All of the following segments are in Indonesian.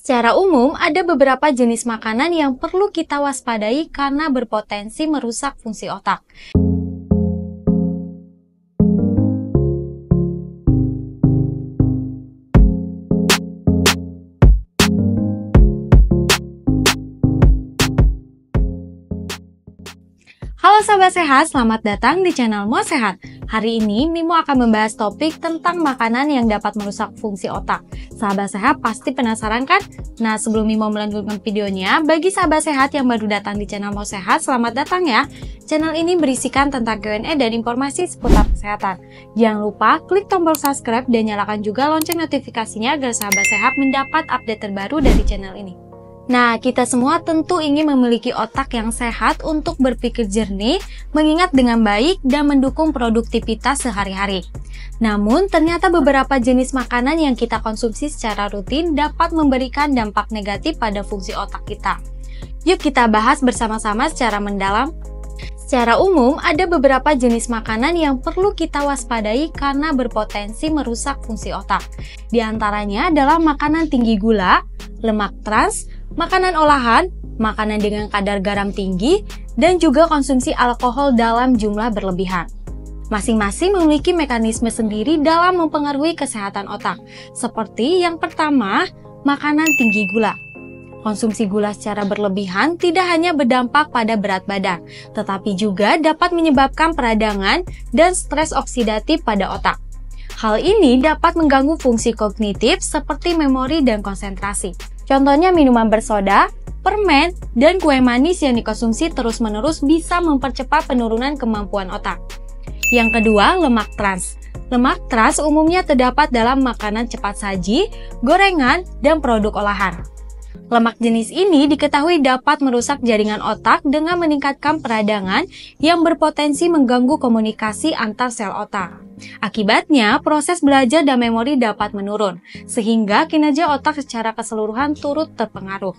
Secara umum, ada beberapa jenis makanan yang perlu kita waspadai karena berpotensi merusak fungsi otak. Halo Sahabat Sehat, selamat datang di channel Mo Sehat. Hari ini Mimo akan membahas topik tentang makanan yang dapat merusak fungsi otak. Sahabat Sehat pasti penasaran kan? Nah, sebelum Mimo melanjutkan videonya, bagi sahabat sehat yang baru datang di channel Mo Sehat, selamat datang ya. Channel ini berisikan tentang Q&A dan informasi seputar kesehatan. Jangan lupa klik tombol subscribe dan nyalakan juga lonceng notifikasinya agar sahabat sehat mendapat update terbaru dari channel ini. Nah, kita semua tentu ingin memiliki otak yang sehat untuk berpikir jernih, mengingat dengan baik, dan mendukung produktivitas sehari-hari. Namun, ternyata beberapa jenis makanan yang kita konsumsi secara rutin dapat memberikan dampak negatif pada fungsi otak kita. Yuk kita bahas bersama-sama secara mendalam. Secara umum, ada beberapa jenis makanan yang perlu kita waspadai karena berpotensi merusak fungsi otak. Di antaranya adalah makanan tinggi gula, lemak trans, makanan olahan, makanan dengan kadar garam tinggi, dan juga konsumsi alkohol dalam jumlah berlebihan. Masing-masing memiliki mekanisme sendiri dalam mempengaruhi kesehatan otak. Seperti yang pertama, makanan tinggi gula. Konsumsi gula secara berlebihan tidak hanya berdampak pada berat badan, tetapi juga dapat menyebabkan peradangan dan stres oksidatif pada otak. Hal ini dapat mengganggu fungsi kognitif seperti memori dan konsentrasi. Contohnya minuman bersoda, permen, dan kue manis yang dikonsumsi terus-menerus bisa mempercepat penurunan kemampuan otak. Yang kedua, lemak trans. Lemak trans umumnya terdapat dalam makanan cepat saji, gorengan, dan produk olahan. Lemak jenis ini diketahui dapat merusak jaringan otak dengan meningkatkan peradangan yang berpotensi mengganggu komunikasi antar sel otak. Akibatnya, proses belajar dan memori dapat menurun, sehingga kinerja otak secara keseluruhan turut terpengaruh.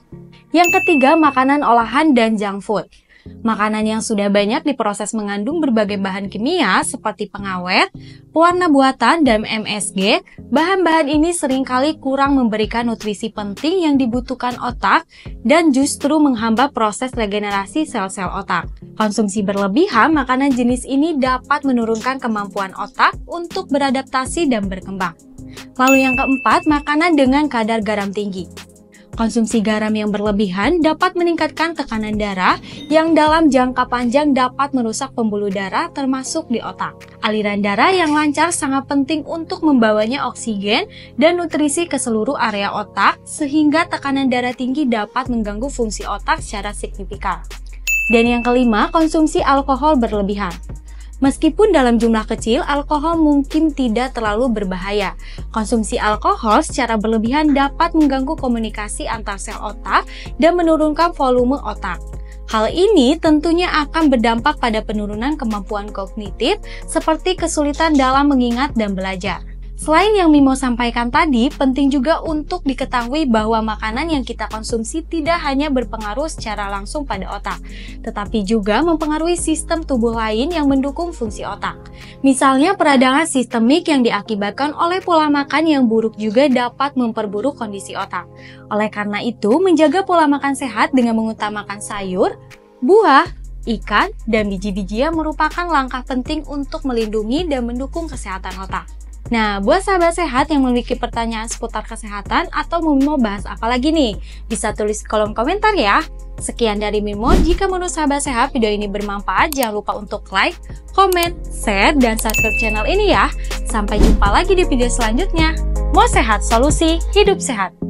Yang ketiga, makanan olahan dan junk food. Makanan yang sudah banyak diproses mengandung berbagai bahan kimia seperti pengawet, pewarna buatan, dan MSG. Bahan-bahan ini seringkali kurang memberikan nutrisi penting yang dibutuhkan otak dan justru menghambat proses regenerasi sel-sel otak. Konsumsi berlebihan makanan jenis ini dapat menurunkan kemampuan otak untuk beradaptasi dan berkembang. Lalu yang keempat, makanan dengan kadar garam tinggi. Konsumsi garam yang berlebihan dapat meningkatkan tekanan darah yang dalam jangka panjang dapat merusak pembuluh darah termasuk di otak. Aliran darah yang lancar sangat penting untuk membawanya oksigen dan nutrisi ke seluruh area otak sehingga tekanan darah tinggi dapat mengganggu fungsi otak secara signifikan. Dan yang kelima, konsumsi alkohol berlebihan. Meskipun dalam jumlah kecil, alkohol mungkin tidak terlalu berbahaya. Konsumsi alkohol secara berlebihan dapat mengganggu komunikasi antar sel otak dan menurunkan volume otak. Hal ini tentunya akan berdampak pada penurunan kemampuan kognitif seperti kesulitan dalam mengingat dan belajar. Selain yang Mimo sampaikan tadi, penting juga untuk diketahui bahwa makanan yang kita konsumsi tidak hanya berpengaruh secara langsung pada otak, tetapi juga mempengaruhi sistem tubuh lain yang mendukung fungsi otak. Misalnya peradangan sistemik yang diakibatkan oleh pola makan yang buruk juga dapat memperburuk kondisi otak. Oleh karena itu, menjaga pola makan sehat dengan mengutamakan sayur, buah, ikan, dan biji-bijian merupakan langkah penting untuk melindungi dan mendukung kesehatan otak. Nah, buat sahabat sehat yang memiliki pertanyaan seputar kesehatan atau mau bahas apa lagi nih, bisa tulis di kolom komentar ya. Sekian dari Mimo, jika menurut sahabat sehat video ini bermanfaat, jangan lupa untuk like, komen, share, dan subscribe channel ini ya. Sampai jumpa lagi di video selanjutnya. Mo Sehat, solusi hidup sehat.